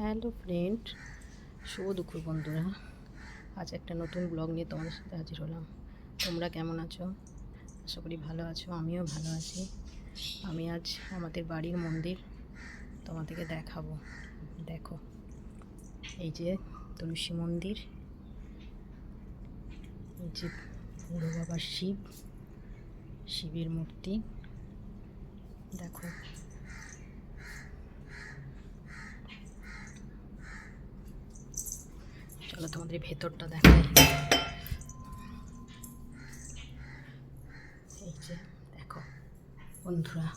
Hello friend, শুভ দুপুর বন্ধুরা। আজ একটা নতুন ব্লগ নিয়ে তোমাদের সাথে হাজির হলাম। তোমরা কেমন আছো? আশা করি ভালো আছো, আমিও ভালো আছি। আমি আজ আমাদের বাড়ির মন্দির তোমাদেরকে দেখাবো। দেখো, এই যে তুলসী মন্দির, এই যে বুড়ো বাবার শিবের মূর্তি দেখো। চলো তোমাদের ভেতরটা দেখাই। এই যে দেখো বন্ধুরা,